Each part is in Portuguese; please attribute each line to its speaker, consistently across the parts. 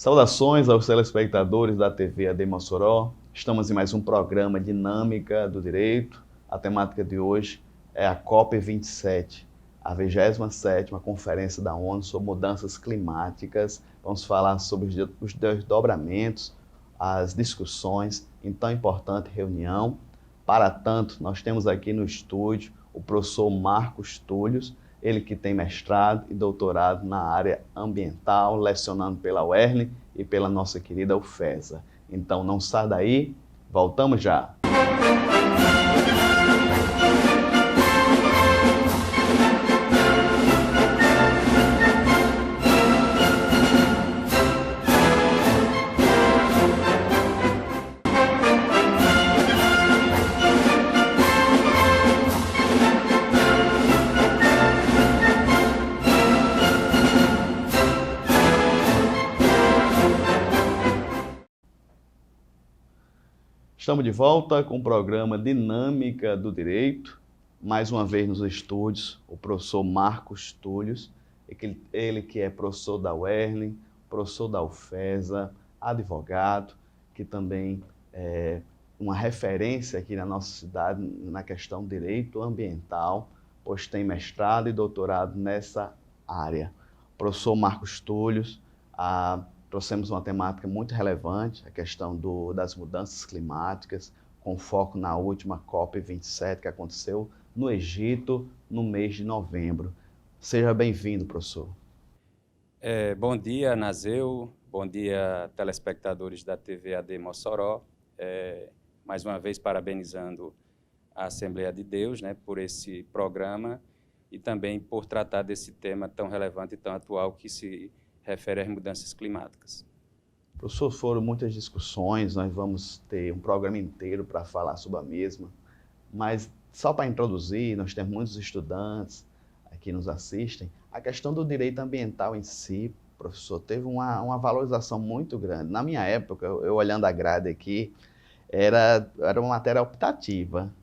Speaker 1: Saudações aos telespectadores da TV AD Mossoró. Estamos em mais um programa Dinâmica do Direito. A temática de hoje é a COP27, a 27ª Conferência da ONU sobre Mudanças Climáticas. Vamos falar sobre os desdobramentos, as discussões em tão importante reunião. Para tanto, nós temos aqui no estúdio o professor Marcos Túlios, ele que tem mestrado e doutorado na área ambiental, lecionando pela UERN e pela nossa querida UFESA. Então não sai daí, voltamos já! Estamos de volta com o programa Dinâmica do Direito, mais uma vez nos estúdios, o professor Marcos Túlios, ele que é professor da UERN, professor da UFESA, advogado, que também é uma referência aqui na nossa cidade na questão do direito ambiental, pois tem mestrado e doutorado nessa área. Professor Marcos Túlios, trouxemos uma temática muito relevante, a questão das mudanças climáticas, com foco na última COP27 que aconteceu no Egito no mês de novembro. Seja bem-vindo, professor.
Speaker 2: Bom dia, Nazeu. Bom dia, telespectadores da TV AD Mossoró. Mais uma vez, parabenizando a Assembleia de Deus, né, por esse programa e também por tratar desse tema tão relevante e tão atual que se refere às mudanças climáticas.
Speaker 1: Professor, foram muitas discussões, nós vamos ter um programa inteiro para falar sobre a mesma, mas só para introduzir, nós temos muitos estudantes que nos assistem, a questão do direito ambiental em si, professor, teve uma valorização muito grande. Na minha época, eu olhando a grade aqui, era uma matéria optativa,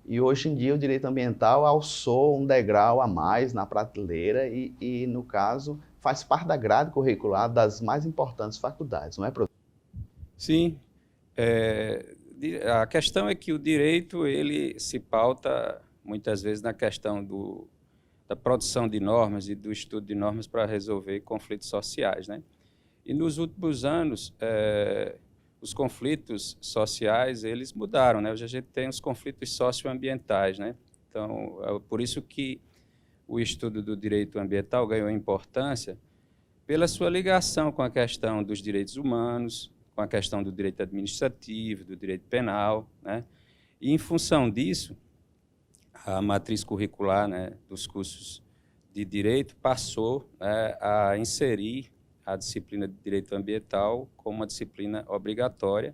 Speaker 1: e hoje em dia o direito ambiental alçou um degrau a mais na prateleira e no caso, faz parte da grade curricular das mais importantes faculdades, não é, professor?
Speaker 2: Sim. A questão é que o direito ele se pauta muitas vezes na questão da produção de normas e do estudo de normas para resolver conflitos sociais, né? E nos últimos anos, os conflitos sociais eles mudaram, né? Hoje a gente tem os conflitos socioambientais, né? Então, é por isso que o estudo do direito ambiental ganhou importância pela sua ligação com a questão dos direitos humanos, com a questão do direito administrativo, do direito penal, né? E, em função disso, a matriz curricular, né, dos cursos de direito passou, né, a inserir a disciplina de direito ambiental como uma disciplina obrigatória,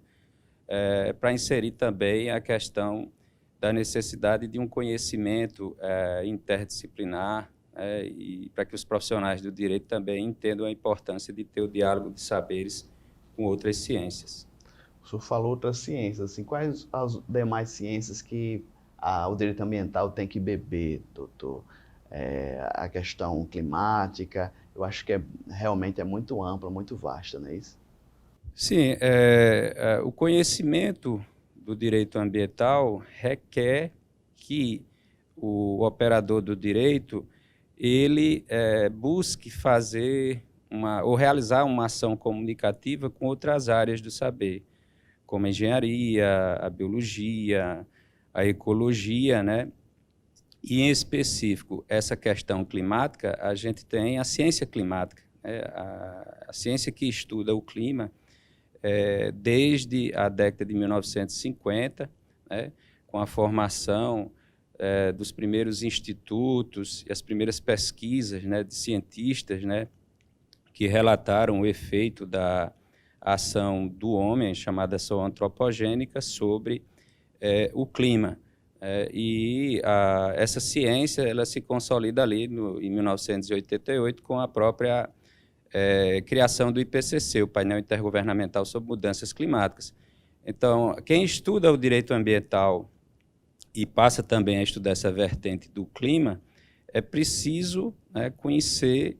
Speaker 2: para inserir também a questão da necessidade de um conhecimento interdisciplinar, e para que os profissionais do direito também entendam a importância de ter o diálogo de saberes com outras ciências.
Speaker 1: O senhor falou outras ciências, assim, quais as demais ciências que o direito ambiental tem que beber, doutor? A questão climática, eu acho que realmente é muito ampla, muito vasta, não é isso?
Speaker 2: Sim, o conhecimento do direito ambiental requer que o operador do direito ele busque fazer ou realizar uma ação comunicativa com outras áreas do saber, como a engenharia, a biologia, a ecologia, né? E, em específico, essa questão climática, a gente tem a ciência climática, né? A ciência que estuda o clima desde a década de 1950, né? Com a formação dos primeiros institutos e as primeiras pesquisas, né, de cientistas, né, que relataram o efeito da ação do homem, chamada ação antropogênica, sobre o clima. Essa ciência ela se consolida ali em 1988 com a própria criação do IPCC, o Painel Intergovernamental sobre Mudanças Climáticas. Então, quem estuda o direito ambiental e passa também a estudar essa vertente do clima, é preciso, né, conhecer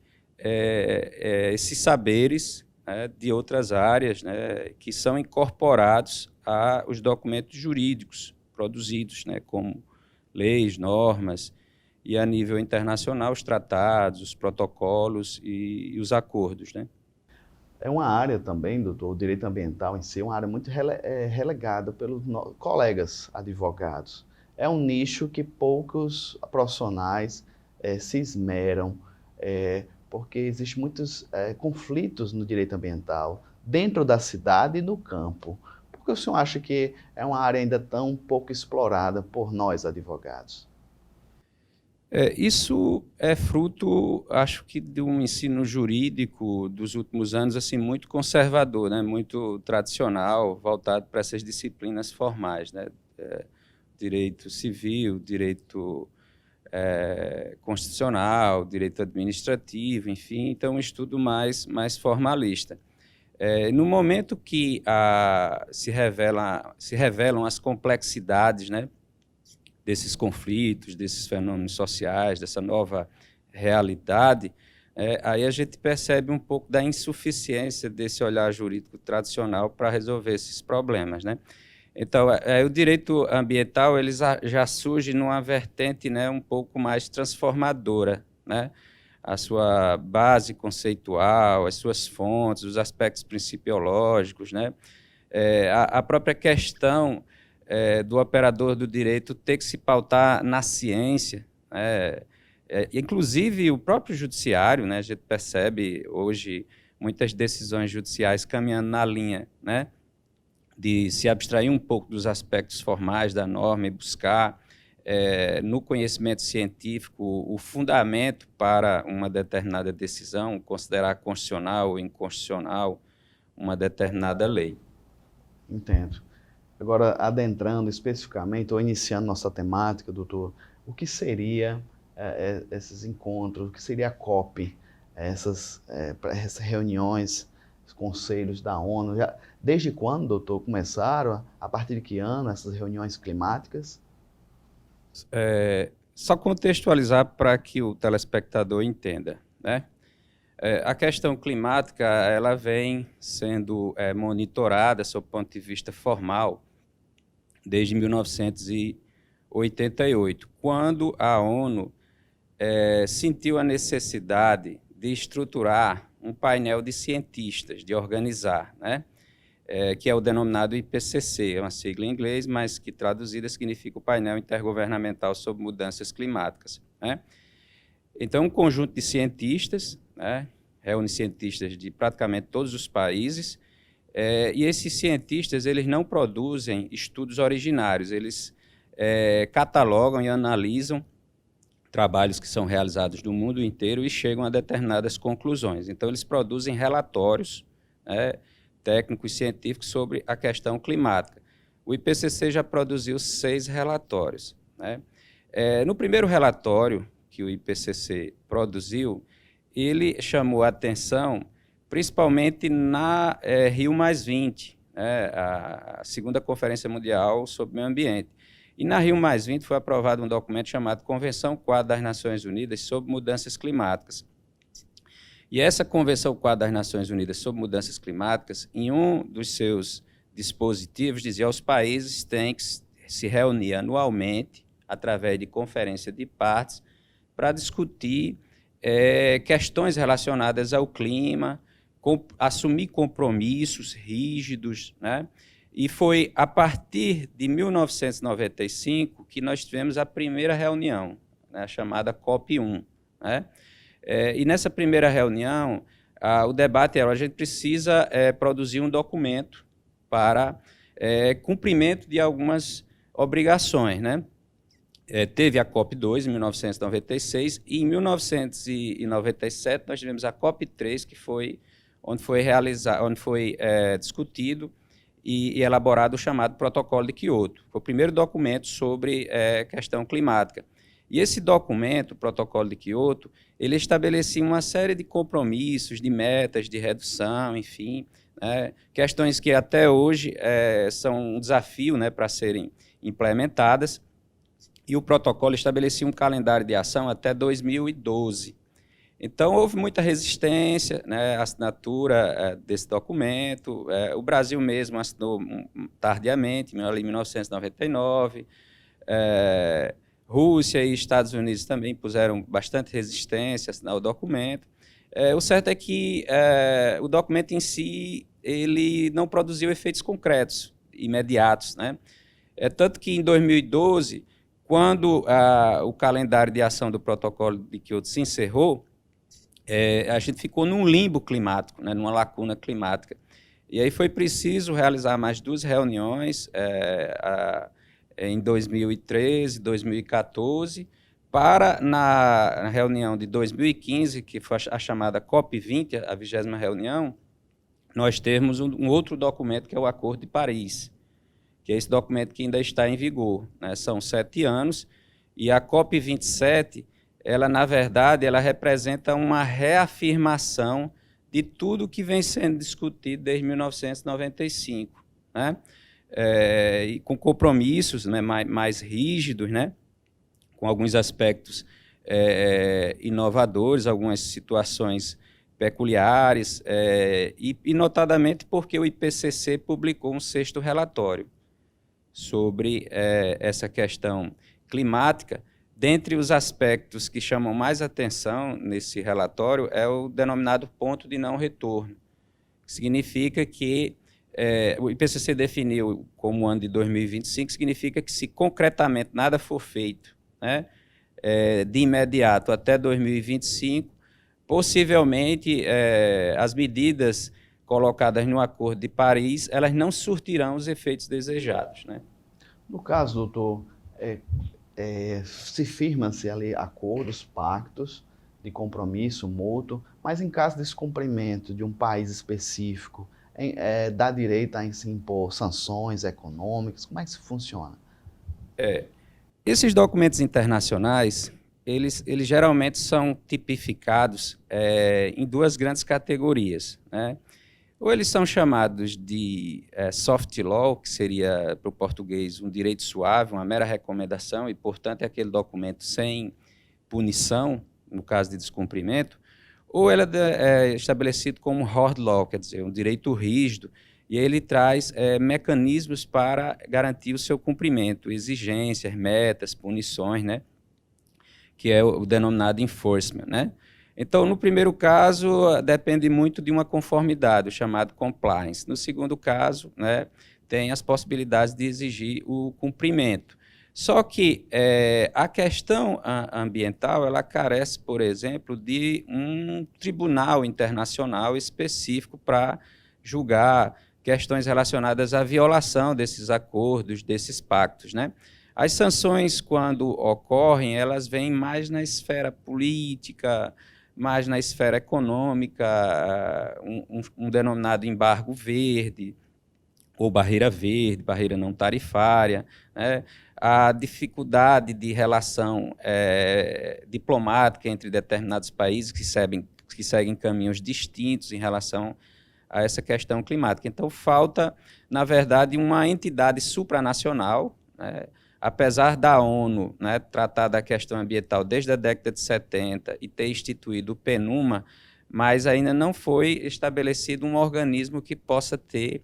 Speaker 2: esses saberes né, de outras áreas, né, que são incorporados aos documentos jurídicos produzidos, né, como leis, normas, e a nível internacional os tratados, os protocolos e os acordos, né?
Speaker 1: É uma área também, doutor, o direito ambiental em si, é uma área muito relegada pelos colegas advogados. É um nicho que poucos profissionais se esmeram, porque existem muitos conflitos no direito ambiental, dentro da cidade e no campo. Por que o senhor acha que é uma área ainda tão pouco explorada por nós advogados?
Speaker 2: Isso é fruto, acho que, de um ensino jurídico dos últimos anos assim muito conservador, né? Muito tradicional, voltado para essas disciplinas formais, né? Direito civil, direito constitucional, direito administrativo, enfim, então um estudo mais formalista. No momento que se revelam as complexidades, né, desses conflitos, desses fenômenos sociais, dessa nova realidade, aí a gente percebe um pouco da insuficiência desse olhar jurídico tradicional para resolver esses problemas, né? Então, o direito ambiental ele já surge numa vertente, né, um pouco mais transformadora, né? A sua base conceitual, as suas fontes, os aspectos principiológicos, né? A própria questão do operador do direito ter que se pautar na ciência, inclusive o próprio judiciário, né? A gente percebe hoje muitas decisões judiciais caminhando na linha, né, de se abstrair um pouco dos aspectos formais da norma e buscar no conhecimento científico o fundamento para uma determinada decisão, considerar constitucional ou inconstitucional uma determinada lei.
Speaker 1: Entendo. Agora, adentrando especificamente, ou iniciando nossa temática, doutor, o que seria esses encontros, o que seria a COP, essas reuniões, os conselhos da ONU? Desde quando, doutor, começaram? A partir de que ano essas reuniões climáticas?
Speaker 2: Só contextualizar para que o telespectador entenda, né? A questão climática ela vem sendo monitorada, sob o ponto de vista formal, desde 1988, quando a ONU sentiu a necessidade de estruturar um painel de cientistas, de organizar, né? Que é o denominado IPCC, é uma sigla em inglês, mas que traduzida significa o Painel Intergovernamental sobre Mudanças Climáticas, né? Então, um conjunto de cientistas, né, reúne cientistas de praticamente todos os países, e esses cientistas eles não produzem estudos originários, eles catalogam e analisam trabalhos que são realizados no mundo inteiro e chegam a determinadas conclusões. Então, eles produzem relatórios, né, técnicos e científicos sobre a questão climática. O IPCC já produziu 6 relatórios, né? No primeiro relatório que o IPCC produziu, ele chamou a atenção principalmente na Rio+20, né, a segunda Conferência Mundial sobre Meio Ambiente. E na Rio+20 foi aprovado um documento chamado Convenção Quadro das Nações Unidas sobre Mudanças Climáticas. E essa Convenção Quadro das Nações Unidas sobre Mudanças Climáticas, em um dos seus dispositivos, dizia que os países têm que se reunir anualmente, através de conferência de partes, para discutir questões relacionadas ao clima, assumir compromissos rígidos, né? E foi a partir de 1995 que nós tivemos a primeira reunião, né, chamada COP1, né? E nessa primeira reunião, o debate era: a gente precisa produzir um documento para cumprimento de algumas obrigações, né? Teve a COP2 em 1996 e em 1997 nós tivemos a COP3, que foi onde foi discutido e elaborado o chamado Protocolo de Quioto. Foi o primeiro documento sobre questão climática. E esse documento, o Protocolo de Quioto, ele estabelecia uma série de compromissos, de metas de redução, enfim, né, questões que até hoje são um desafio, né, para serem implementadas. E o protocolo estabelecia um calendário de ação até 2012. Então, houve muita resistência, né, à assinatura desse documento. O Brasil mesmo assinou tardiamente, em 1999. Rússia e Estados Unidos também puseram bastante resistência a assinar o documento. O certo é que o documento em si ele não produziu efeitos concretos, imediatos, né? Tanto que em 2012, quando o calendário de ação do Protocolo de Kyoto se encerrou, a gente ficou num limbo climático, né, numa lacuna climática. E aí foi preciso realizar mais 2 reuniões em 2013, 2014, para, na reunião de 2015, que foi a chamada COP20, a 20ª reunião, nós termos um outro documento, que é o Acordo de Paris, que é esse documento que ainda está em vigor, né? São 7 anos, e a COP27, ela, na verdade, ela representa uma reafirmação de tudo que vem sendo discutido desde 1995, né? E com compromissos, né, mais rígidos, né? Com alguns aspectos inovadores, algumas situações peculiares, e notadamente porque o IPCC publicou um 6º relatório sobre essa questão climática. Dentre os aspectos que chamam mais atenção nesse relatório é o denominado ponto de não retorno, que significa que o IPCC definiu como ano de 2025, significa que se concretamente nada for feito, né, de imediato até 2025, possivelmente as medidas colocadas no Acordo de Paris, elas não surtirão os efeitos desejados, né?
Speaker 1: No caso, doutor, se firma-se ali acordos, pactos de compromisso mútuo, mas em caso de descumprimento de um país específico, dá direito a se impor sanções econômicas? Como é que isso funciona?
Speaker 2: Esses documentos internacionais, eles geralmente são tipificados em 2 grandes categorias, né? Ou eles são chamados de soft law, que seria, para o português, um direito suave, uma mera recomendação, e, portanto, é aquele documento sem punição, no caso de descumprimento, ou ele é estabelecido como hard law, quer dizer, um direito rígido, e ele traz mecanismos para garantir o seu cumprimento, exigências, metas, punições, né? Que é o denominado enforcement, né? Então, no primeiro caso, depende muito de uma conformidade, o chamado compliance. No segundo caso, né, tem as possibilidades de exigir o cumprimento. Só que a questão ambiental, ela carece, por exemplo, de um tribunal internacional específico para julgar questões relacionadas à violação desses acordos, desses pactos, né? As sanções, quando ocorrem, elas vêm mais na esfera política, mais na esfera econômica, um denominado embargo verde, ou barreira verde, barreira não tarifária, né? A dificuldade de relação diplomática entre determinados países que seguem caminhos distintos em relação a essa questão climática. Então, falta, na verdade, uma entidade supranacional, né? Apesar da ONU, né, tratar da questão ambiental desde a década de 70 e ter instituído o PNUMA, mas ainda não foi estabelecido um organismo que possa ter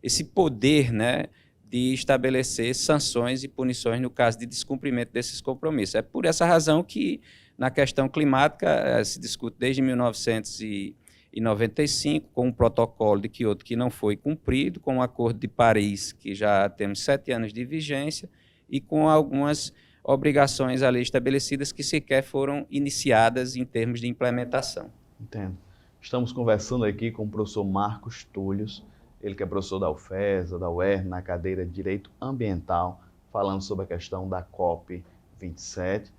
Speaker 2: esse poder, né, de estabelecer sanções e punições no caso de descumprimento desses compromissos. É por essa razão que, na questão climática, se discute desde 1995, com o protocolo de Kyoto que não foi cumprido, com o Acordo de Paris, que já temos 7 anos de vigência, e com algumas obrigações ali estabelecidas que sequer foram iniciadas em termos de implementação.
Speaker 1: Entendo. Estamos conversando aqui com o professor Marcos Túlios, ele que é professor da UFESA, da UERN, na cadeira de Direito Ambiental, falando sobre a questão da COP27,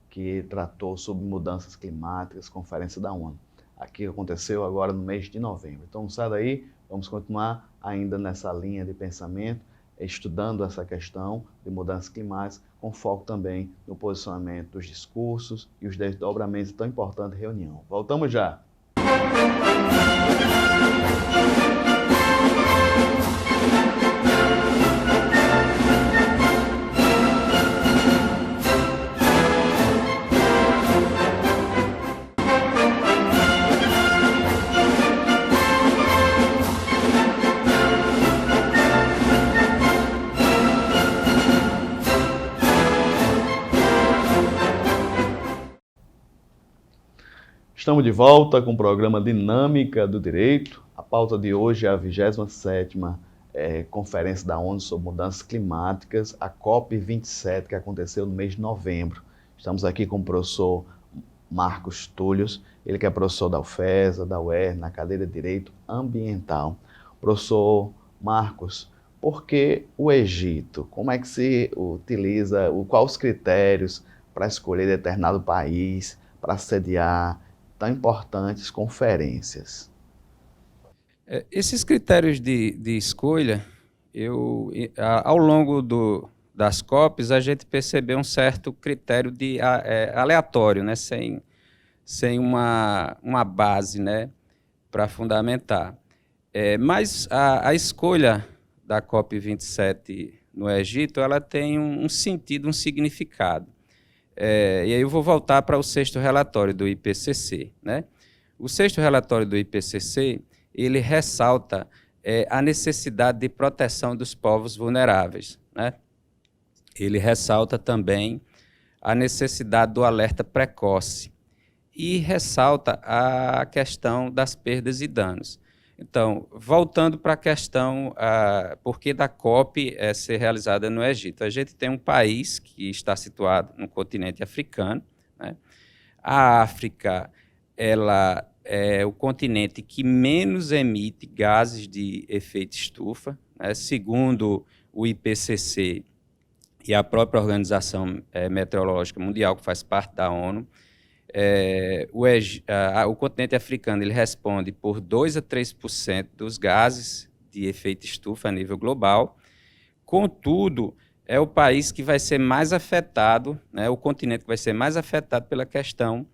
Speaker 1: que tratou sobre mudanças climáticas, conferência da ONU. Aqui aconteceu agora no mês de novembro. Então, sai daí, vamos continuar ainda nessa linha de pensamento, estudando essa questão de mudanças climáticas, com foco também no posicionamento dos discursos e os desdobramentos de tão importante reunião. Voltamos já! Estamos de volta com o programa Dinâmica do Direito. A pauta de hoje é a 27ª Conferência da ONU sobre Mudanças Climáticas, a COP27, que aconteceu no mês de novembro. Estamos aqui com o professor Marcos Túlios, ele que é professor da UFESA, da UERN, na cadeira de Direito Ambiental. Professor Marcos, por que o Egito? Como é que se utiliza, quais os critérios para escolher determinado país, para sediar tão importantes conferências?
Speaker 2: Esses critérios de escolha, ao longo das COPs, a gente percebeu um certo critério aleatório, né? Sem uma base, né, para fundamentar. Mas a escolha da COP27 no Egito, ela tem um sentido, um significado. E aí eu vou voltar para o 6º relatório do IPCC, né? O 6º relatório do IPCC, ele ressalta a necessidade de proteção dos povos vulneráveis, né? Ele ressalta também a necessidade do alerta precoce e ressalta a questão das perdas e danos. Então, voltando para a questão, por que da COP ser realizada no Egito? A gente tem um país que está situado no continente africano, né? A África, ela é o continente que menos emite gases de efeito estufa, né? Segundo o IPCC e a própria Organização Meteorológica Mundial, que faz parte da ONU, o continente africano ele responde por 2 a 3% dos gases de efeito estufa a nível global. Contudo, é o país que vai ser mais afetado, né, o continente que vai ser mais afetado pela questão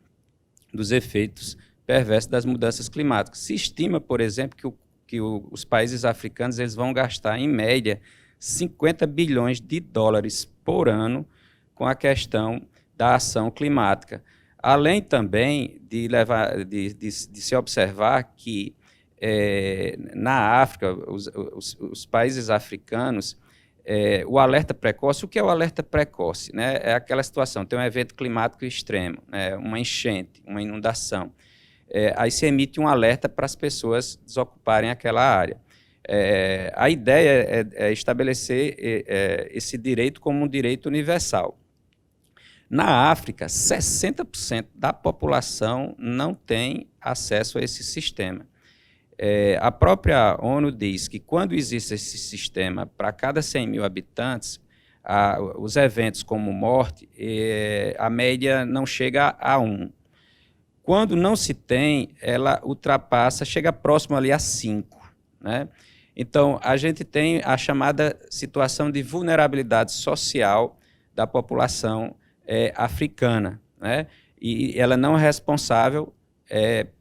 Speaker 2: dos efeitos perversos das mudanças climáticas. Se estima, por exemplo, que os países africanos eles vão gastar, em média, 50 bilhões de dólares por ano com a questão da ação climática. Além também de se observar que na África, os países africanos, o alerta precoce, o que é o alerta precoce? Né? É aquela situação, tem um evento climático extremo, né? Uma enchente, uma inundação. Aí se emite um alerta para as pessoas desocuparem aquela área. A ideia é estabelecer esse direito como um direito universal. Na África, 60% da população não tem acesso a esse sistema. A própria ONU diz que quando existe esse sistema, para cada 100 mil habitantes, os eventos como morte, a média não chega a 1. Quando não se tem, ela ultrapassa, chega próximo ali a 5. Né? Então, a gente tem a chamada situação de vulnerabilidade social da população africana, né? E ela não é responsável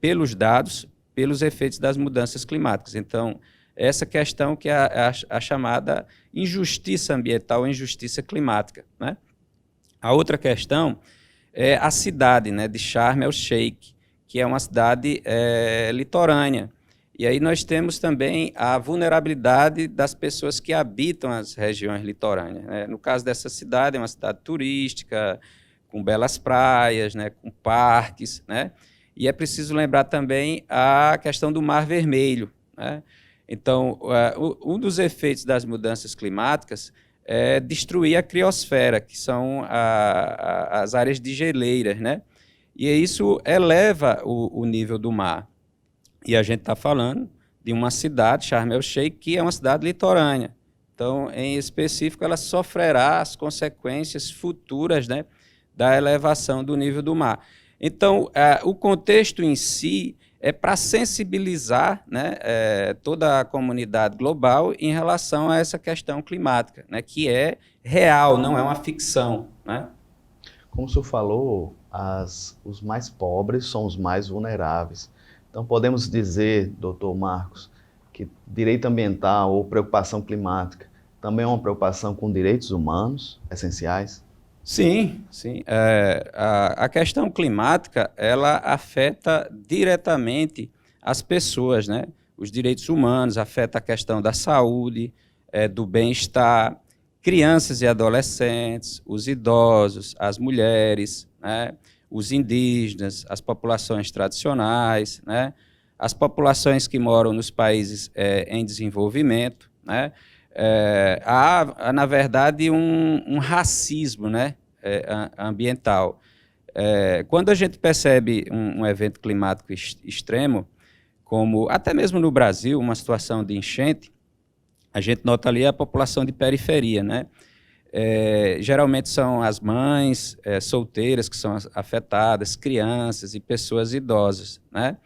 Speaker 2: pelos dados, pelos efeitos das mudanças climáticas. Então, essa questão que é a chamada injustiça ambiental, injustiça climática, né? A outra questão é a cidade, né, de Sharm el-Sheikh, que é uma cidade litorânea. E aí nós temos também a vulnerabilidade das pessoas que habitam as regiões litorâneas, né? No caso dessa cidade, é uma cidade turística, com belas praias, né, com parques, né? E é preciso lembrar também a questão do Mar Vermelho, né? Então, um dos efeitos das mudanças climáticas é destruir a criosfera, que são as áreas de geleiras, né? E isso eleva o nível do mar. E a gente está falando de uma cidade, Sharm el-Sheikh, que é uma cidade litorânea. Então, em específico, ela sofrerá as consequências futuras, né, da elevação do nível do mar. Então, o contexto em si é para sensibilizar, né, toda a comunidade global em relação a essa questão climática, né, que é real, não é uma ficção, né?
Speaker 1: Como o senhor falou, os mais pobres são os mais vulneráveis. Então, podemos dizer, doutor Marcos, que direito ambiental ou preocupação climática também é uma preocupação com direitos humanos essenciais?
Speaker 2: Sim, sim. A questão climática, ela afeta diretamente as pessoas, né? Os direitos humanos, afeta a questão da saúde, do bem-estar, crianças e adolescentes, os idosos, as mulheres, né? os indígenas, as populações tradicionais, né? As populações que moram nos países em desenvolvimento, né? Há, na verdade, um racismo, né? Ambiental. Quando a gente percebe um evento climático extremo, como até mesmo no Brasil, uma situação de enchente, a gente nota ali a população de periferia, né? Geralmente são as mães solteiras que são afetadas, crianças e pessoas idosas, né?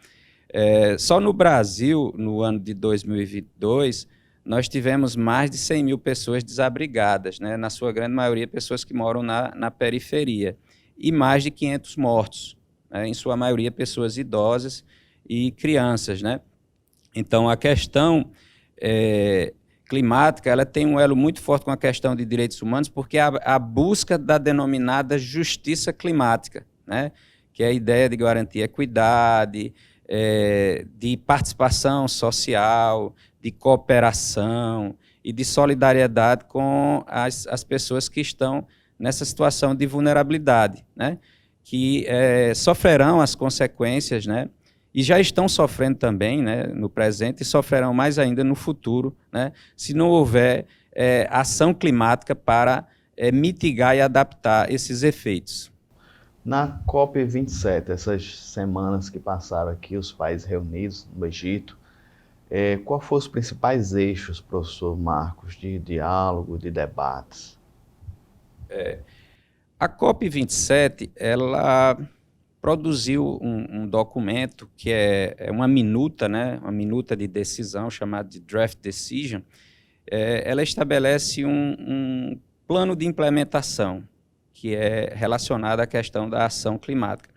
Speaker 2: Só no Brasil, no ano de 2022, nós tivemos mais de 100 mil pessoas desabrigadas, né? Na sua grande maioria, pessoas que moram na periferia, e mais de 500 mortos, né? Em sua maioria, pessoas idosas e crianças, né? Então, a questão climática, ela tem um elo muito forte com a questão de direitos humanos, porque a busca da denominada justiça climática, né? Que é a ideia de garantir equidade, de participação social, de cooperação e de solidariedade com as pessoas que estão nessa situação de vulnerabilidade, né? Que sofrerão as consequências, né? E já estão sofrendo também, né, no presente, e sofrerão mais ainda no futuro, né, se não houver ação climática para mitigar e adaptar esses efeitos.
Speaker 1: Na COP27, essas semanas que passaram aqui, os países reunidos no Egito, qual foram os principais eixos, professor Marcos, de diálogo, de debates?
Speaker 2: A COP27, ela produziu um documento que é uma minuta, né, uma minuta de decisão chamada de Draft Decision. Ela estabelece um plano de implementação que é relacionado à questão da ação climática.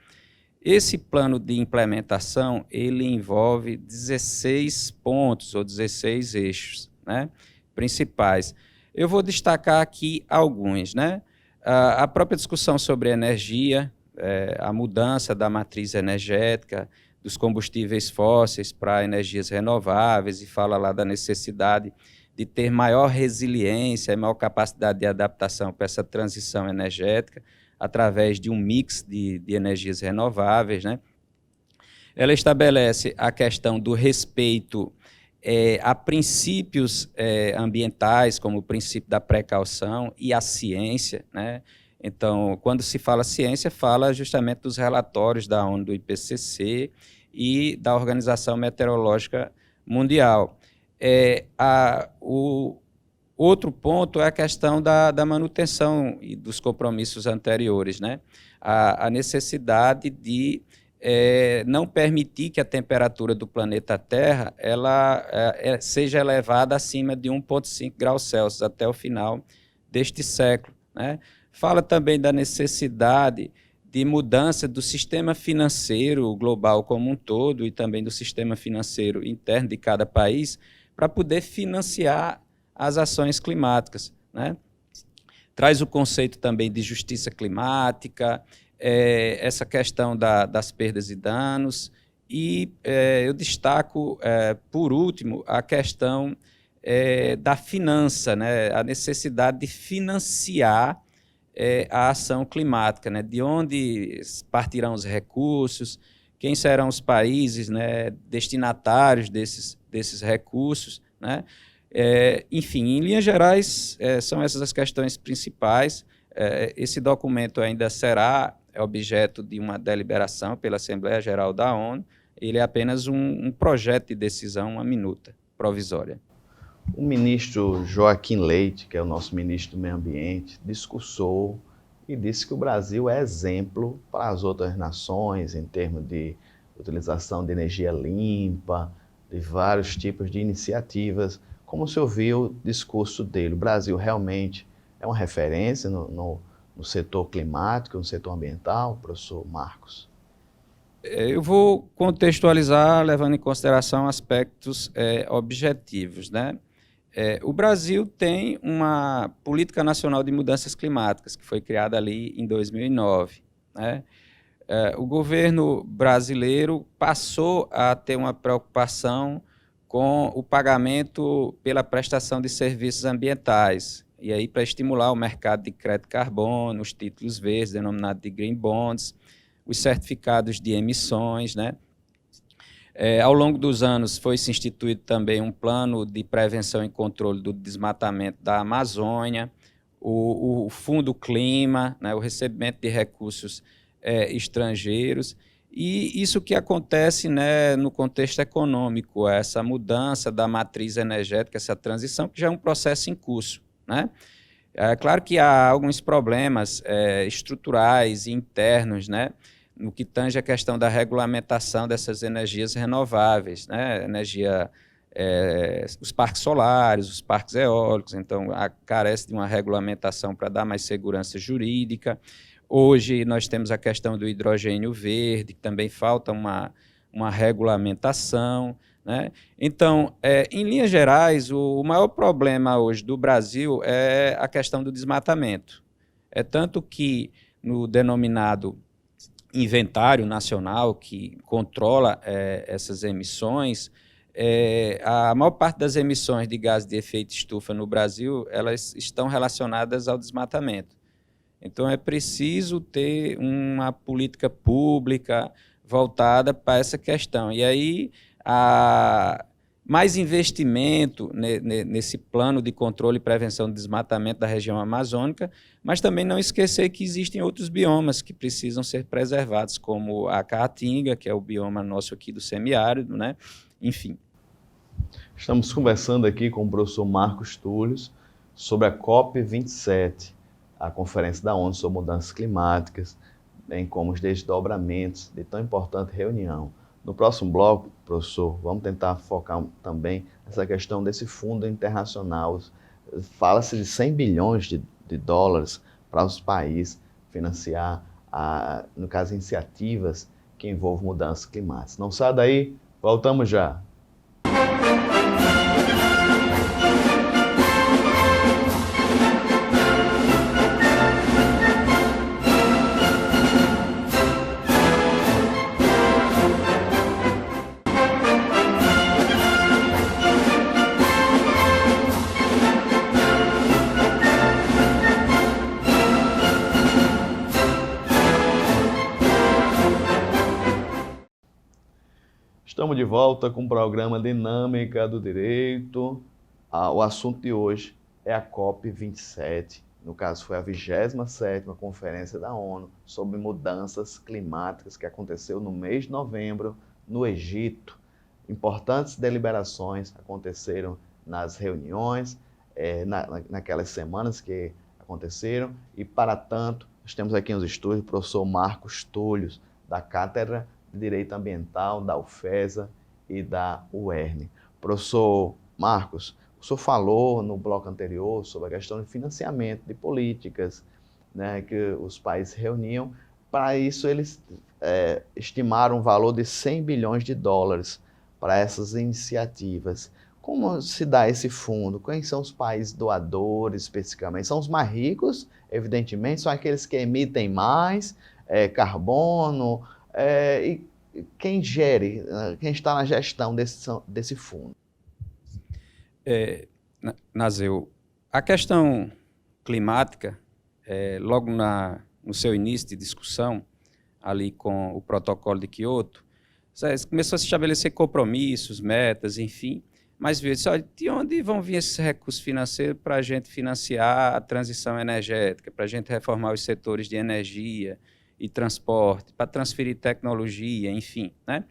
Speaker 2: Esse plano de implementação, ele envolve 16 pontos ou 16 eixos, né, principais. Eu vou destacar aqui alguns, né? A própria discussão sobre energia, a mudança da matriz energética, dos combustíveis fósseis para energias renováveis, e fala lá da necessidade de ter maior resiliência e maior capacidade de adaptação para essa transição energética, através de um mix de energias renováveis, né? Ela estabelece a questão do respeito a princípios ambientais, como o princípio da precaução e a ciência, né? Então, quando se fala ciência, fala justamente dos relatórios da ONU, do IPCC e da Organização Meteorológica Mundial. O outro ponto é a questão da manutenção e dos compromissos anteriores, né? A necessidade de não permitir que a temperatura do planeta Terra seja elevada acima de 1,5 graus Celsius até o final deste século, né? Fala também da necessidade de mudança do sistema financeiro global como um todo e também do sistema financeiro interno de cada país para poder financiar as ações climáticas, né? Traz o conceito também de justiça climática, essa questão das perdas e danos, e eu destaco, por último, a questão da finança, né? A necessidade de financiar a ação climática, né? De onde partirão os recursos, quem serão os países, né, destinatários desses recursos, né? Enfim, em linhas gerais, são essas as questões principais. Esse documento ainda será objeto de uma deliberação pela Assembleia Geral da ONU. Ele é apenas um projeto de decisão, uma minuta provisória.
Speaker 1: O ministro Joaquim Leite, que é o nosso ministro do Meio Ambiente, discursou e disse que o Brasil é exemplo para as outras nações em termos de utilização de energia limpa, de vários tipos de iniciativas. Como o senhor viu o discurso dele, o Brasil realmente é uma referência no setor climático, no setor ambiental, professor Marcos?
Speaker 2: Eu vou contextualizar levando em consideração aspectos objetivos, né? O Brasil tem uma Política Nacional de Mudanças Climáticas, que foi criada ali em 2009, né? O governo brasileiro passou a ter uma preocupação com o pagamento pela prestação de serviços ambientais, e aí para estimular o mercado de crédito carbono, os títulos verdes, denominados de green bonds, os certificados de emissões, né? Ao longo dos anos foi-se instituído também um plano de prevenção e controle do desmatamento da Amazônia, o Fundo Clima, né, o recebimento de recursos estrangeiros, e isso que acontece, né, no contexto econômico, essa mudança da matriz energética, essa transição, que já é um processo em curso, né? É claro que há alguns problemas estruturais e internos, né, no que tange a questão da regulamentação dessas energias renováveis, né, os parques solares, os parques eólicos, então carece de uma regulamentação para dar mais segurança jurídica. Hoje nós temos a questão do hidrogênio verde, que também falta uma regulamentação, né? Então, em linhas gerais, o maior problema hoje do Brasil é a questão do desmatamento. É tanto que no denominado inventário nacional, que controla essas emissões, a maior parte das emissões de gás de efeito estufa no Brasil, elas estão relacionadas ao desmatamento. Então, é preciso ter uma política pública voltada para essa questão. E aí, mais investimento nesse plano de controle e prevenção do desmatamento da região amazônica, mas também não esquecer que existem outros biomas que precisam ser preservados, como a caatinga, que é o bioma nosso aqui do semiárido, né? Enfim.
Speaker 1: Estamos conversando aqui com o professor Marcos Túlios sobre a COP27, a Conferência da ONU sobre Mudanças Climáticas, bem como os desdobramentos de tão importante reunião. No próximo bloco, professor, vamos tentar focar também nessa questão desse fundo internacional. Fala-se de 100 bilhões de dólares para os países financiar, no caso, iniciativas que envolvem mudanças climáticas. Não sai daí, voltamos já. Estamos de volta com o programa Dinâmica do Direito. O assunto de hoje é a COP27. No caso, foi a 27ª Conferência da ONU sobre Mudanças Climáticas, que aconteceu no mês de novembro, no Egito. Importantes deliberações aconteceram nas reuniões, naquelas semanas que aconteceram. E, para tanto, nós temos aqui nos estúdios o professor Marcos Túlios, da Cátedra de Direito Ambiental da UFESA e da UERN. Professor Marcos, o senhor falou no bloco anterior sobre a questão de financiamento de políticas, né, que os países reuniam. Para isso, eles estimaram um valor de 100 bilhões de dólares para essas iniciativas. Como se dá esse fundo? Quem são os países doadores, especificamente? São os mais ricos, evidentemente, são aqueles que emitem mais carbono, e quem gere, quem está na gestão desse fundo?
Speaker 2: Nazeu, a questão climática, logo no seu início de discussão, ali com o protocolo de Kyoto, começou a se estabelecer compromissos, metas, enfim, mas veja, olha, de onde vão vir esses recursos financeiros para a gente financiar a transição energética, para a gente reformar os setores de energia e transporte, para transferir tecnologia, enfim, né?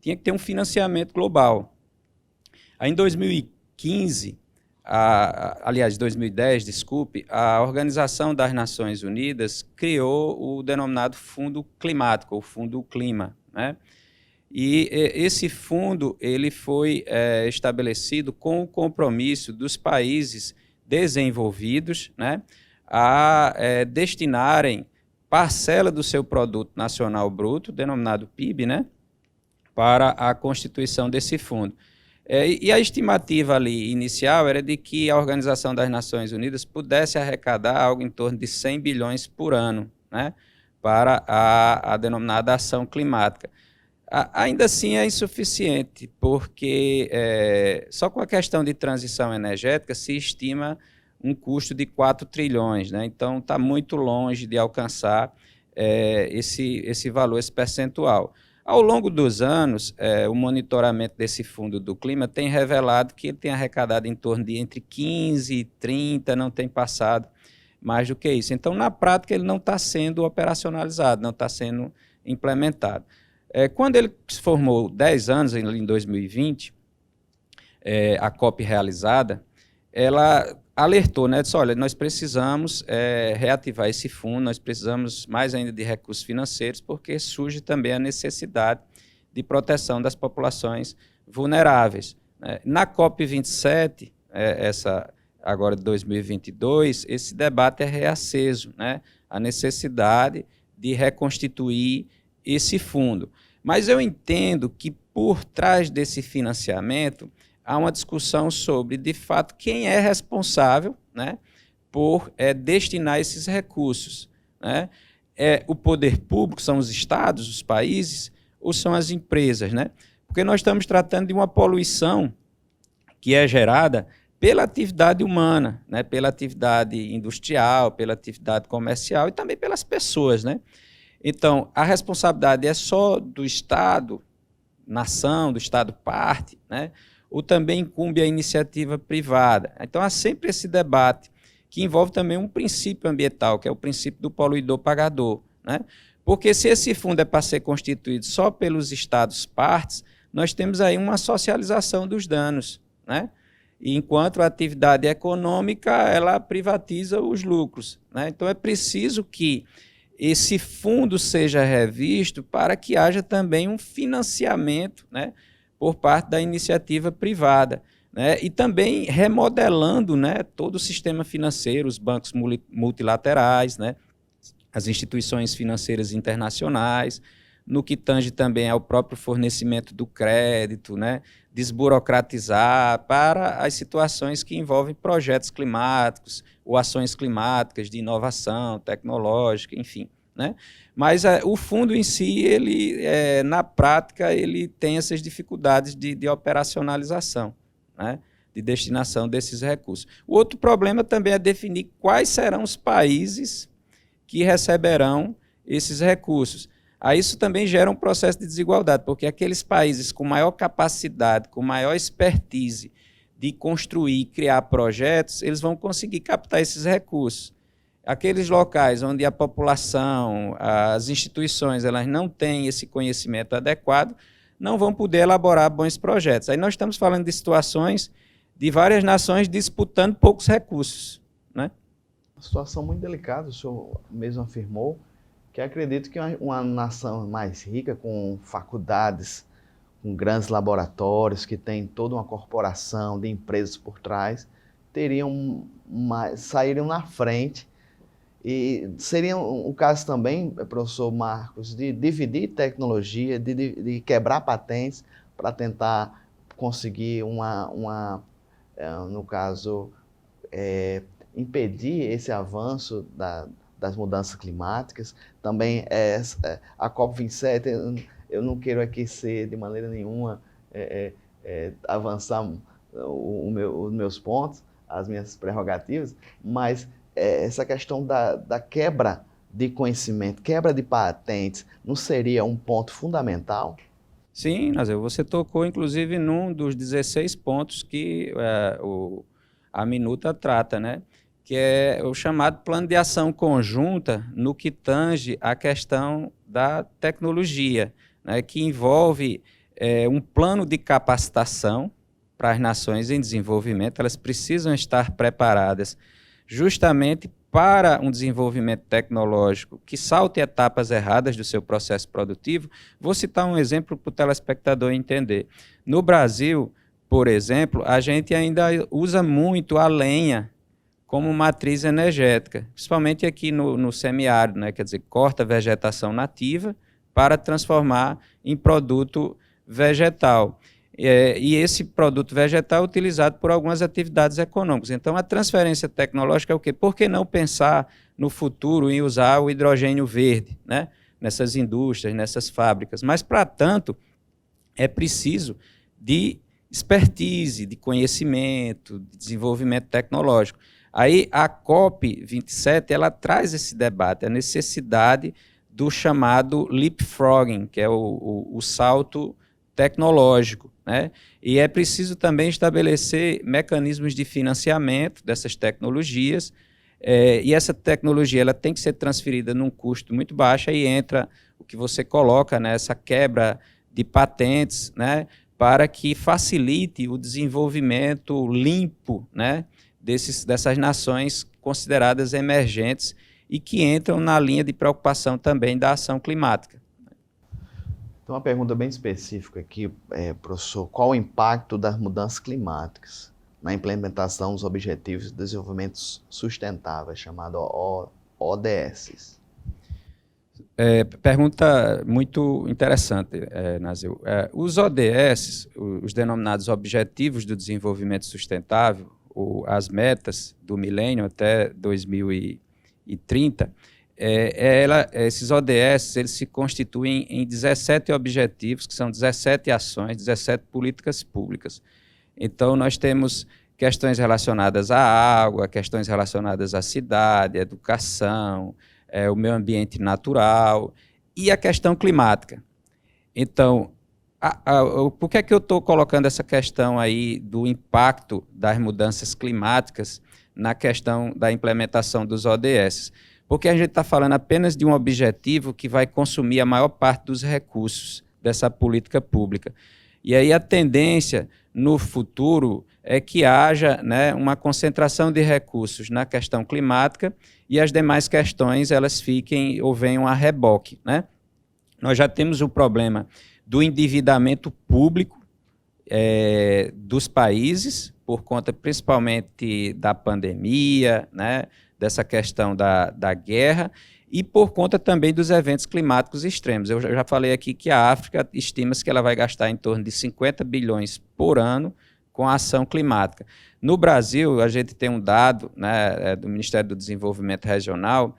Speaker 2: Tinha que ter um financiamento global. Aí, em 2015, aliás, 2010, desculpe, a Organização das Nações Unidas criou o denominado Fundo Climático, o Fundo Clima, né? E esse fundo ele foi estabelecido com o compromisso dos países desenvolvidos, né, a destinarem parcela do seu produto nacional bruto, denominado PIB, né, para a constituição desse fundo. E a estimativa ali inicial era de que a Organização das Nações Unidas pudesse arrecadar algo em torno de 100 bilhões por ano, né, para a denominada ação climática. Ainda assim é insuficiente, porque só com a questão de transição energética se estima um custo de 4 trilhões, né? Então está muito longe de alcançar esse valor, esse percentual. Ao longo dos anos, o monitoramento desse Fundo do Clima tem revelado que ele tem arrecadado em torno de entre 15 e 30, não tem passado mais do que isso. Então, na prática, ele não está sendo operacionalizado, não está sendo implementado. Quando ele se formou 10 anos, em 2020, a COP realizada, ela alertou, né, disse, olha, nós precisamos reativar esse fundo, nós precisamos mais ainda de recursos financeiros, porque surge também a necessidade de proteção das populações vulneráveis. Na COP27, essa agora de 2022, esse debate é reaceso, né, a necessidade de reconstituir esse fundo. Mas eu entendo que por trás desse financiamento há uma discussão sobre, de fato, quem é responsável, né, por destinar esses recursos. Né? O poder público, são os estados, os países, ou são as empresas? Né? Porque nós estamos tratando de uma poluição que é gerada pela atividade humana, né, pela atividade industrial, pela atividade comercial e também pelas pessoas. Né? Então, a responsabilidade é só do Estado, nação, do Estado parte, né? Ou também incumbe a iniciativa privada. Então, há sempre esse debate, que envolve também um princípio ambiental, que é o princípio do poluidor-pagador. Né? Porque se esse fundo é para ser constituído só pelos Estados partes, nós temos aí uma socialização dos danos. Né? E enquanto a atividade econômica, ela privatiza os lucros. Né? Então, é preciso que esse fundo seja revisto para que haja também um financiamento, né, por parte da iniciativa privada, né, e também remodelando, né, todo o sistema financeiro, os bancos multilaterais, né, as instituições financeiras internacionais, no que tange também ao próprio fornecimento do crédito, né, desburocratizar para as situações que envolvem projetos climáticos ou ações climáticas de inovação tecnológica, enfim. Né? Mas o fundo em si, ele, na prática, ele tem essas dificuldades de operacionalização, né? De destinação desses recursos. O outro problema também é definir quais serão os países que receberão esses recursos. Aí isso também gera um processo de desigualdade, porque aqueles países com maior capacidade, com maior expertise de construir e criar projetos, eles vão conseguir captar esses recursos. Aqueles locais onde a população, as instituições, elas não têm esse conhecimento adequado, não vão poder elaborar bons projetos. Aí nós estamos falando de situações de várias nações disputando poucos recursos. Né?
Speaker 1: Uma situação muito delicada, o senhor mesmo afirmou, que acredito que uma nação mais rica, com faculdades, com grandes laboratórios, que tem toda uma corporação de empresas por trás, sairiam na frente. E seria um caso também, professor Marcos, de dividir tecnologia, de quebrar patentes para tentar conseguir no caso, impedir esse avanço das mudanças climáticas. Também a COP27, eu não quero aqui ser de maneira nenhuma avançar os meus pontos, as minhas prerrogativas, mas essa questão da quebra de conhecimento, quebra de patentes, não seria um ponto fundamental?
Speaker 2: Sim, Nazel, você tocou inclusive num dos 16 pontos que a minuta trata, né? Que é o chamado plano de ação conjunta no que tange a questão da tecnologia, né? Que envolve um plano de capacitação para as nações em desenvolvimento. Elas precisam estar preparadas justamente para um desenvolvimento tecnológico que salte etapas erradas do seu processo produtivo. Vou citar um exemplo para o telespectador entender. No Brasil, por exemplo, a gente ainda usa muito a lenha como matriz energética, principalmente aqui no semiárido, né? Quer dizer, corta a vegetação nativa para transformar em produto vegetal. E esse produto vegetal é utilizado por algumas atividades econômicas. Então, a transferência tecnológica é o quê? Por que não pensar no futuro em usar o hidrogênio verde, né? Nessas indústrias, nessas fábricas? Mas, para tanto, é preciso de expertise, de conhecimento, de desenvolvimento tecnológico. Aí, a COP27, ela traz esse debate, a necessidade do chamado leapfrogging, que é o salto tecnológico, né? E é preciso também estabelecer mecanismos de financiamento dessas tecnologias, e essa tecnologia ela tem que ser transferida num custo muito baixo, aí entra o que você coloca, né, essa quebra de patentes, né, para que facilite o desenvolvimento limpo, né, dessas nações consideradas emergentes e que entram na linha de preocupação também da ação climática.
Speaker 1: Então, uma pergunta bem específica aqui, professor, qual o impacto das mudanças climáticas na implementação dos Objetivos de Desenvolvimento Sustentável, chamado ODS?
Speaker 2: Pergunta muito interessante, Nazil. Os ODS, os denominados Objetivos do Desenvolvimento Sustentável, as metas do milênio até 2030, esses ODS eles se constituem em 17 objetivos, que são 17 ações, 17 políticas públicas. Então, nós temos questões relacionadas à água, questões relacionadas à cidade, à educação, o meio ambiente natural e a questão climática. Então, por que é que eu estou colocando essa questão aí do impacto das mudanças climáticas na questão da implementação dos ODS? Porque a gente está falando apenas de um objetivo que vai consumir a maior parte dos recursos dessa política pública. E aí a tendência no futuro é que haja, né, uma concentração de recursos na questão climática e as demais questões elas fiquem ou venham a reboque, né? Nós já temos o problema do endividamento público dos países, por conta principalmente da pandemia, né, dessa questão da guerra, e por conta também dos eventos climáticos extremos. Eu já falei aqui que a África estima-se que ela vai gastar em torno de 50 bilhões por ano com a ação climática. No Brasil, a gente tem um dado, né, do Ministério do Desenvolvimento Regional,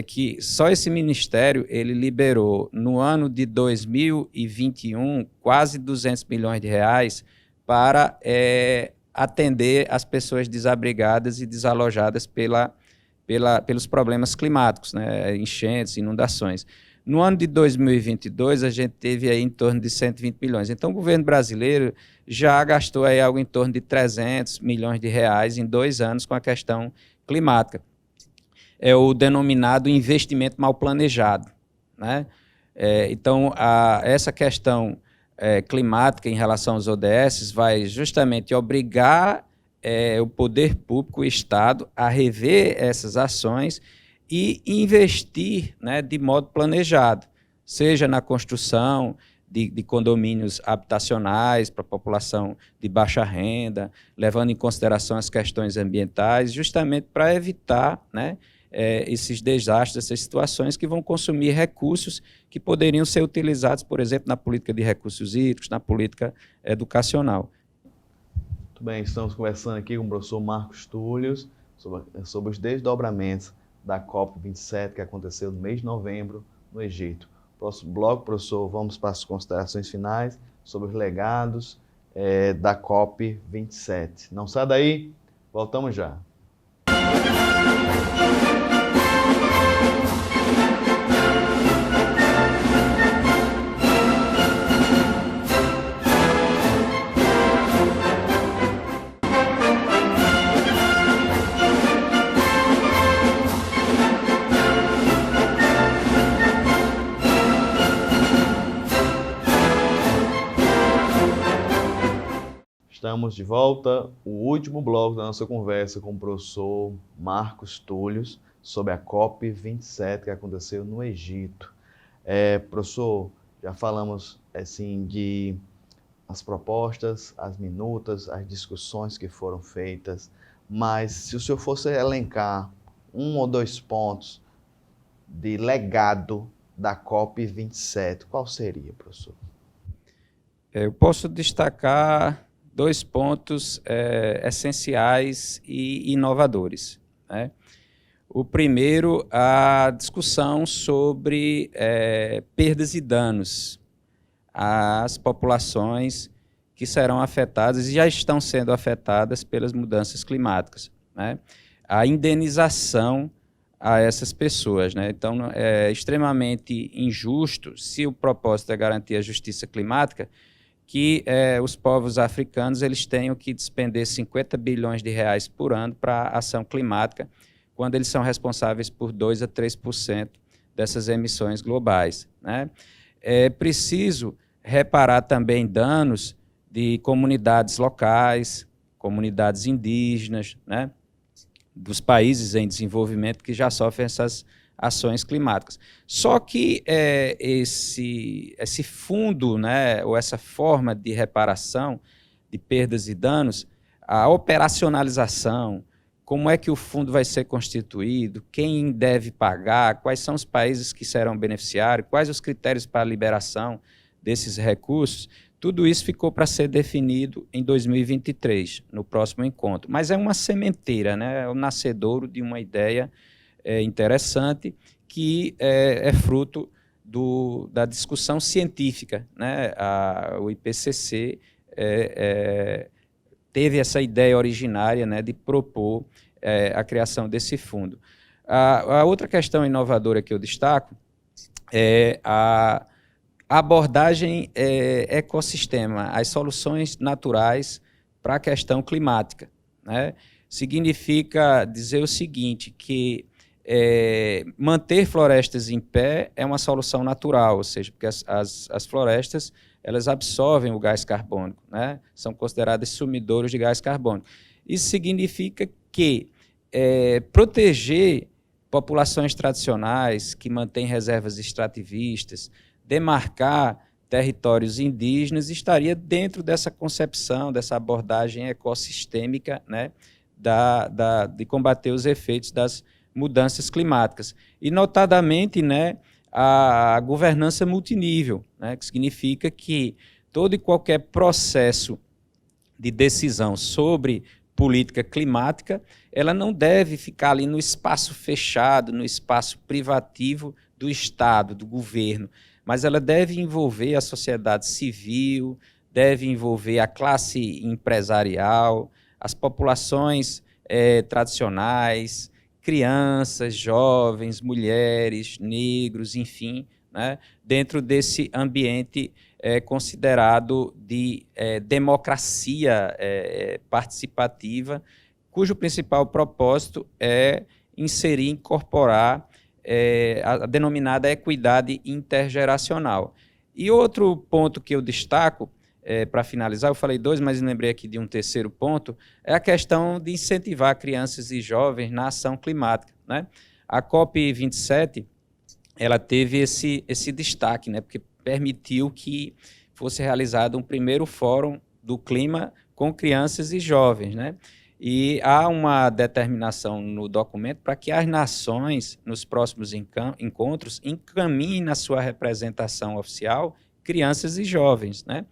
Speaker 2: que só esse ministério ele liberou, no ano de 2021, quase 200 milhões de reais para atender as pessoas desabrigadas e desalojadas pelos problemas climáticos, né, enchentes, inundações. No ano de 2022, a gente teve aí em torno de 120 milhões. Então, o governo brasileiro já gastou aí algo em torno de 300 milhões de reais em 2 anos com a questão climática. É o denominado investimento mal planejado, né? Então, essa questão climática em relação aos ODS vai justamente obrigar o poder público, o Estado, a rever essas ações e investir, né, de modo planejado, seja na construção de condomínios habitacionais para a população de baixa renda, levando em consideração as questões ambientais, justamente para evitar, né, esses desastres, essas situações que vão consumir recursos que poderiam ser utilizados, por exemplo, na política de recursos hídricos, na política educacional.
Speaker 1: Muito bem, estamos conversando aqui com o professor Marcos Túlios sobre os desdobramentos da COP27 que aconteceu no mês de novembro no Egito. Próximo bloco, professor, vamos para as considerações finais sobre os legados da COP27. Não sai daí, voltamos já. Estamos de volta, o último bloco da nossa conversa com o professor Marcos Túlios sobre a COP27 que aconteceu no Egito. Professor, já falamos assim de as propostas, as minutas, as discussões que foram feitas, mas se o senhor fosse elencar 1 ou 2 pontos de legado da COP27, qual seria, professor?
Speaker 2: Eu posso destacar 2 pontos essenciais e inovadores, né? O primeiro, a discussão sobre perdas e danos às populações que serão afetadas e já estão sendo afetadas pelas mudanças climáticas, né? A indenização a essas pessoas, né? Então, é extremamente injusto, se o propósito é garantir a justiça climática, que os povos africanos eles tenham que despender 50 bilhões de reais por ano para ação climática, quando eles são responsáveis por 2 a 3% dessas emissões globais, né? É preciso reparar também danos de comunidades locais, comunidades indígenas, né, dos países em desenvolvimento que já sofrem essas ações climáticas. Só que esse fundo, né, ou essa forma de reparação de perdas e danos, a operacionalização, como é que o fundo vai ser constituído, quem deve pagar, quais são os países que serão beneficiários, quais os critérios para a liberação desses recursos, tudo isso ficou para ser definido em 2023, no próximo encontro. Mas é uma sementeira, né? É o nascedouro de uma ideia interessante que é fruto da discussão científica, né? O IPCC teve essa ideia originária, né, de propor a criação desse fundo. A outra questão inovadora que eu destaco é a abordagem ecossistema, as soluções naturais para a questão climática, né? Significa dizer o seguinte, que manter florestas em pé é uma solução natural, ou seja, porque as florestas elas absorvem o gás carbônico, né? São consideradas sumidouros de gás carbônico. Isso significa que proteger populações tradicionais que mantêm reservas extrativistas, demarcar territórios indígenas, estaria dentro dessa concepção, dessa abordagem ecossistêmica, né, de combater os efeitos das mudanças climáticas. E, notadamente, né, a governança multinível, né, que significa que todo e qualquer processo de decisão sobre política climática, ela não deve ficar ali no espaço fechado, no espaço privativo do Estado, do governo, mas ela deve envolver a sociedade civil, deve envolver a classe empresarial, as populações tradicionais, crianças, jovens, mulheres, negros, enfim, né, dentro desse ambiente considerado de democracia participativa, cujo principal propósito é inserir, incorporar a denominada equidade intergeracional. E outro ponto que eu destaco, para finalizar, eu falei dois, mas lembrei aqui de um terceiro ponto, é a questão de incentivar crianças e jovens na ação climática, né? A COP27 ela teve esse destaque, né? Porque permitiu que fosse realizado um primeiro fórum do clima com crianças e jovens, né? E há uma determinação no documento para que as nações, nos próximos encontros, encaminhem na sua representação oficial crianças e jovens, né?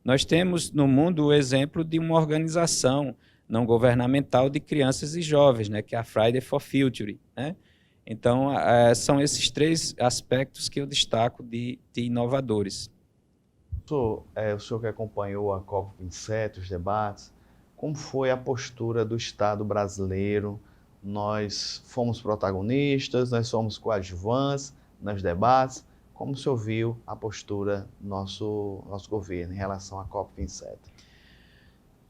Speaker 2: Nós temos no mundo o exemplo de uma organização não governamental de crianças e jovens, né, que é a Friday for Future, né? Então, são esses três aspectos que eu destaco de inovadores.
Speaker 1: O senhor que acompanhou a COP27, os debates, como foi a postura do Estado brasileiro? Nós fomos protagonistas, nós somos coadjuvantes nos debates. Como o senhor viu a postura do nosso governo em relação à COP27?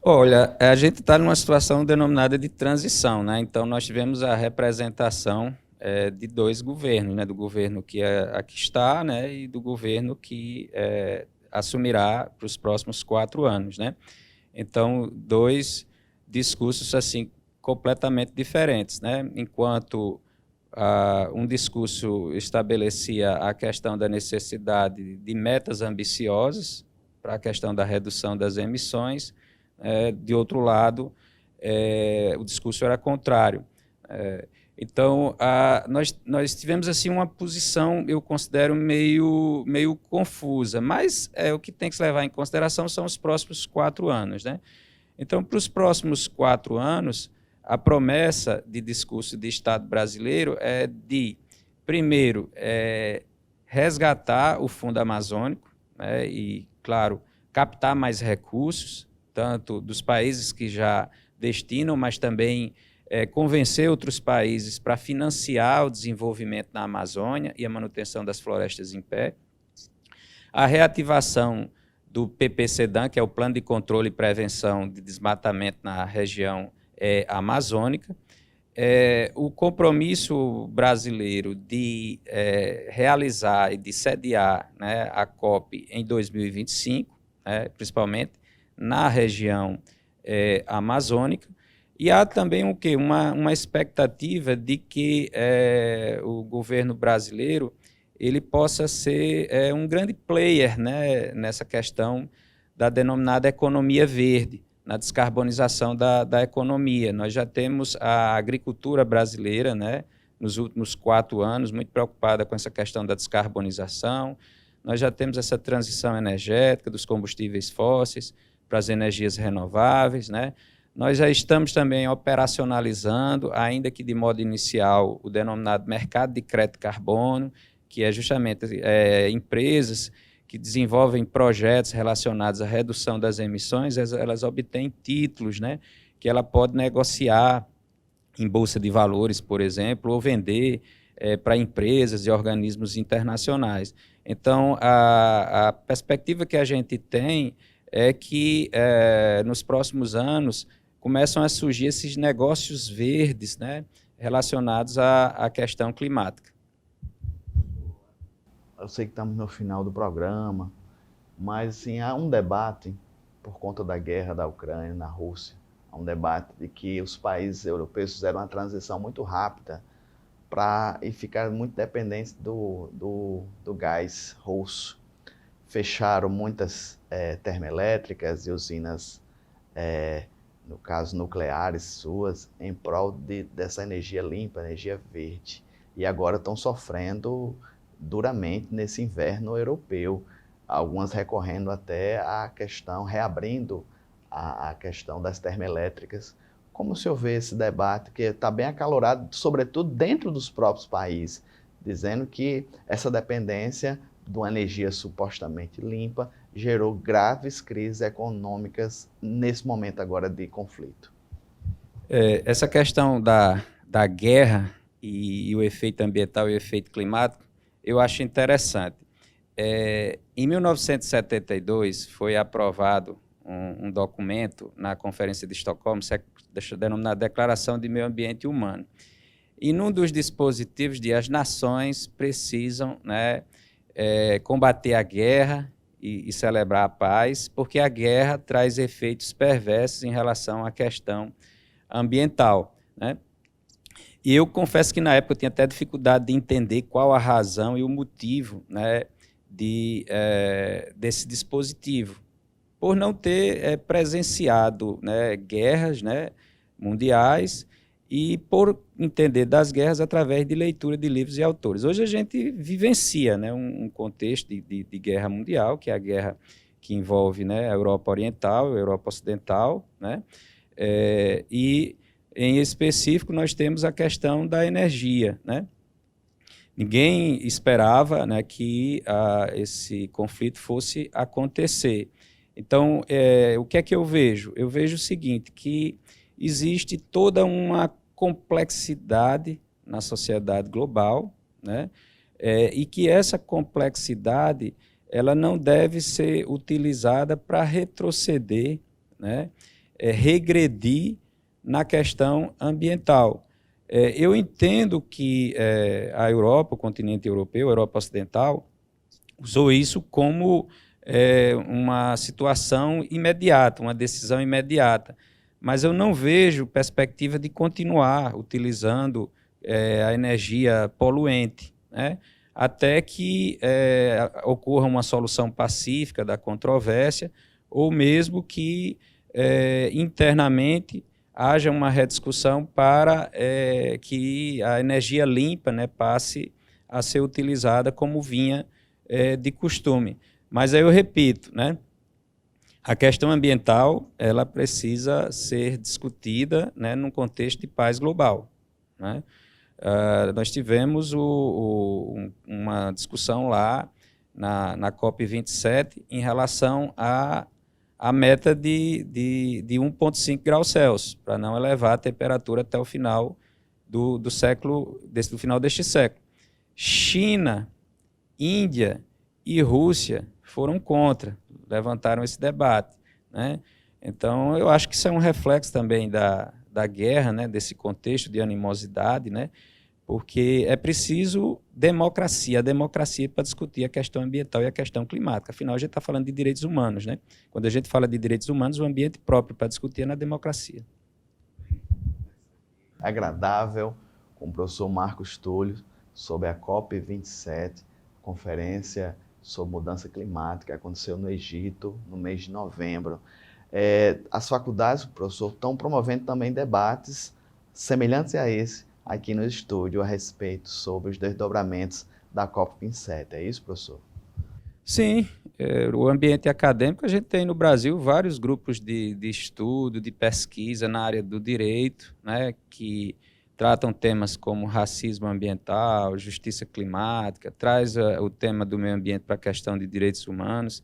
Speaker 2: Olha, a gente está numa situação denominada de transição, né? Então, nós tivemos a representação de dois governos, né? Do governo que aqui está, né? E do governo que assumirá para os próximos 4 anos, né? Então, dois discursos assim completamente diferentes, né? Enquanto um discurso estabelecia a questão da necessidade de metas ambiciosas para a questão da redução das emissões, de outro lado, o discurso era contrário. Então, nós tivemos assim uma posição, eu considero, meio confusa, mas o que tem que se levar em consideração são os próximos 4 anos, né? Então, para os próximos 4 anos, a promessa de discurso de Estado brasileiro é de, primeiro, resgatar o Fundo Amazônico, né, e, claro, captar mais recursos, tanto dos países que já destinam, mas também convencer outros países para financiar o desenvolvimento na Amazônia e a manutenção das florestas em pé, a reativação do PPCDAN, que é o Plano de Controle e Prevenção de Desmatamento na região amazônica, o compromisso brasileiro de realizar e de sediar, né, a COP em 2025, principalmente na região amazônica, e há também uma expectativa de que o governo brasileiro ele possa ser um grande player, né, nessa questão da denominada economia verde, na descarbonização da economia. Nós já temos a agricultura brasileira, né, nos últimos 4 anos, muito preocupada com essa questão da descarbonização. Nós já temos essa transição energética dos combustíveis fósseis para as energias renováveis, né? Nós já estamos também operacionalizando, ainda que de modo inicial, o denominado mercado de crédito carbono, que é justamente empresas que desenvolvem projetos relacionados à redução das emissões, elas obtêm títulos, né, que ela pode negociar em bolsa de valores, por exemplo, ou vender para empresas e organismos internacionais. Então, a perspectiva que a gente tem é que, nos próximos anos, começam a surgir esses negócios verdes, né, relacionados à questão climática.
Speaker 1: Eu sei que estamos no final do programa, mas assim, há um debate, por conta da guerra da Ucrânia na Rússia, há um debate de que os países europeus fizeram uma transição muito rápida e ficaram muito dependentes do gás russo. Fecharam muitas termoelétricas e usinas, no caso nucleares suas, em prol dessa energia limpa, energia verde. E agora estão sofrendo duramente nesse inverno europeu, algumas recorrendo até à questão, reabrindo a questão das termoelétricas. Como o senhor vê esse debate, que está bem acalorado, sobretudo dentro dos próprios países, dizendo que essa dependência de uma energia supostamente limpa gerou graves crises econômicas nesse momento agora de conflito?
Speaker 2: Essa questão da guerra e o efeito ambiental e o efeito climático, eu acho interessante. Em 1972, foi aprovado um documento na Conferência de Estocolmo, denominada Declaração de Meio Ambiente Humano. E num dos dispositivos de as nações precisam, né, combater a guerra e celebrar a paz, porque a guerra traz efeitos perversos em relação à questão ambiental, né? E eu confesso que na época eu tinha até dificuldade de entender qual a razão e o motivo, né, desse dispositivo, por não ter presenciado, né, guerras, né, mundiais, e por entender das guerras através de leitura de livros e autores. Hoje a gente vivencia, né, um contexto de guerra mundial, que é a guerra que envolve, né, a Europa Oriental, a Europa Ocidental, né, e em específico nós temos a questão da energia, né? Ninguém esperava, né, que esse conflito fosse acontecer. Então, o que é que eu vejo? Eu vejo o seguinte, que existe toda uma complexidade na sociedade global, né? E que essa complexidade ela não deve ser utilizada para retroceder, né? Regredir na questão ambiental. Eu entendo que a Europa, o continente europeu, a Europa Ocidental, usou isso como uma situação imediata, uma decisão imediata. Mas eu não vejo perspectiva de continuar utilizando a energia poluente, né? Até que ocorra uma solução pacífica da controvérsia, ou mesmo que internamente haja uma rediscussão para que a energia limpa, né, passe a ser utilizada como vinha de costume. Mas aí eu repito, né, a questão ambiental ela precisa ser discutida, né, num contexto de paz global, né? Nós tivemos uma discussão lá na COP27 em relação à a meta de 1,5 graus Celsius, para não elevar a temperatura até o final do final deste século. China, Índia e Rússia foram contra, levantaram esse debate, né? Então, eu acho que isso é um reflexo também da guerra, né? Desse contexto de animosidade, né? Porque é preciso democracia, a democracia para discutir a questão ambiental e a questão climática. Afinal, a gente está falando de direitos humanos, né? Quando a gente fala de direitos humanos, o ambiente próprio para discutir é na democracia.
Speaker 1: Agradável, com o professor Marcos Túlio, sobre a COP27, conferência sobre mudança climática, aconteceu no Egito, no mês de novembro. As faculdades, professor, estão promovendo também debates semelhantes a esse aqui no estúdio a respeito sobre os desdobramentos da COP27. É isso, professor?
Speaker 2: Sim, o ambiente acadêmico, a gente tem no Brasil vários grupos de estudo, de pesquisa na área do direito, né, que tratam temas como racismo ambiental, justiça climática, traz o tema do meio ambiente para a questão de direitos humanos.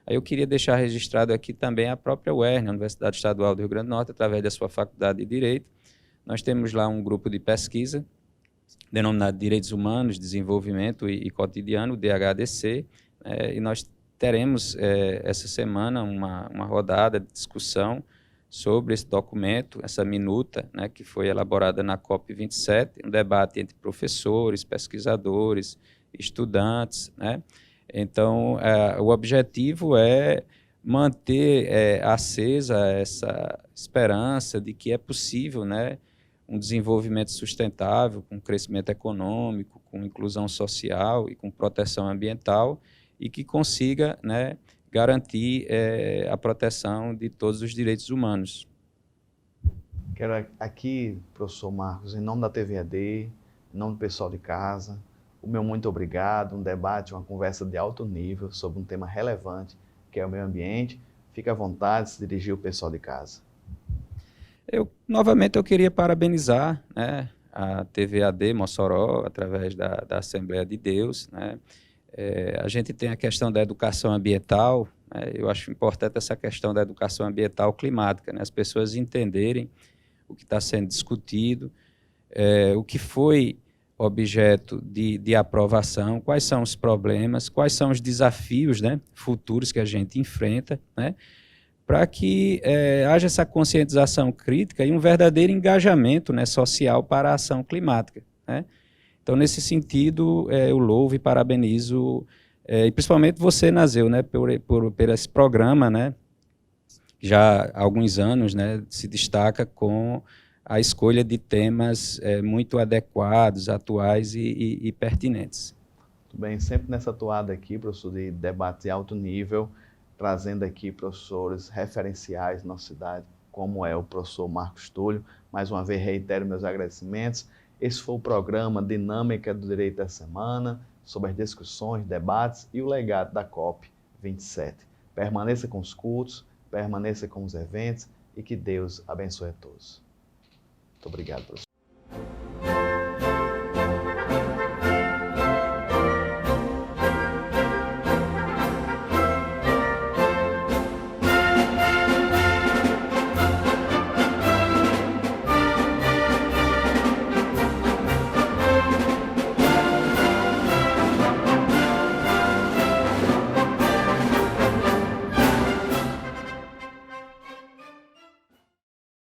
Speaker 2: Aí eu queria deixar registrado aqui também a própria UERN, a Universidade Estadual do Rio Grande do Norte, através da sua Faculdade de Direito. Nós temos lá um grupo de pesquisa denominado Direitos Humanos, Desenvolvimento e Cotidiano, o DHDC, e nós teremos essa semana uma rodada de discussão sobre esse documento, essa minuta, né, que foi elaborada na COP27, um debate entre professores, pesquisadores, estudantes, né? Então, o objetivo é manter acesa essa esperança de que é possível, né, um desenvolvimento sustentável, com crescimento econômico, com inclusão social e com proteção ambiental, e que consiga, né, garantir a proteção de todos os direitos humanos.
Speaker 1: Quero aqui, professor Marcos, em nome da TVAD, em nome do pessoal de casa, o meu muito obrigado, um debate, uma conversa de alto nível sobre um tema relevante, que é o meio ambiente. Fique à vontade de se dirigir ao pessoal de casa.
Speaker 2: Novamente, eu queria parabenizar, né, a TVAD Mossoró, através da Assembleia de Deus, né? A gente tem a questão da educação ambiental, né? Eu acho importante essa questão da educação ambiental climática, né? As pessoas entenderem o que está sendo discutido, o que foi objeto de aprovação, quais são os problemas, quais são os desafios, né, futuros que a gente enfrenta, né, para que haja essa conscientização crítica e um verdadeiro engajamento, né, social para a ação climática, né? Então, nesse sentido, eu louvo e parabenizo, e principalmente você, Nazeu, né, por esse programa, né, já há alguns anos, né, se destaca com a escolha de temas muito adequados, atuais e pertinentes.
Speaker 1: Muito bem, sempre nessa toada aqui, professor, de debate de alto nível, trazendo aqui professores referenciais na nossa cidade, como é o professor Marcos Túlio. Mais uma vez, reitero meus agradecimentos. Esse foi o programa Dinâmica do Direito da Semana, sobre as discussões, debates e o legado da COP27. Permaneça com os cultos, permaneça com os eventos e que Deus abençoe a todos. Muito obrigado, professor.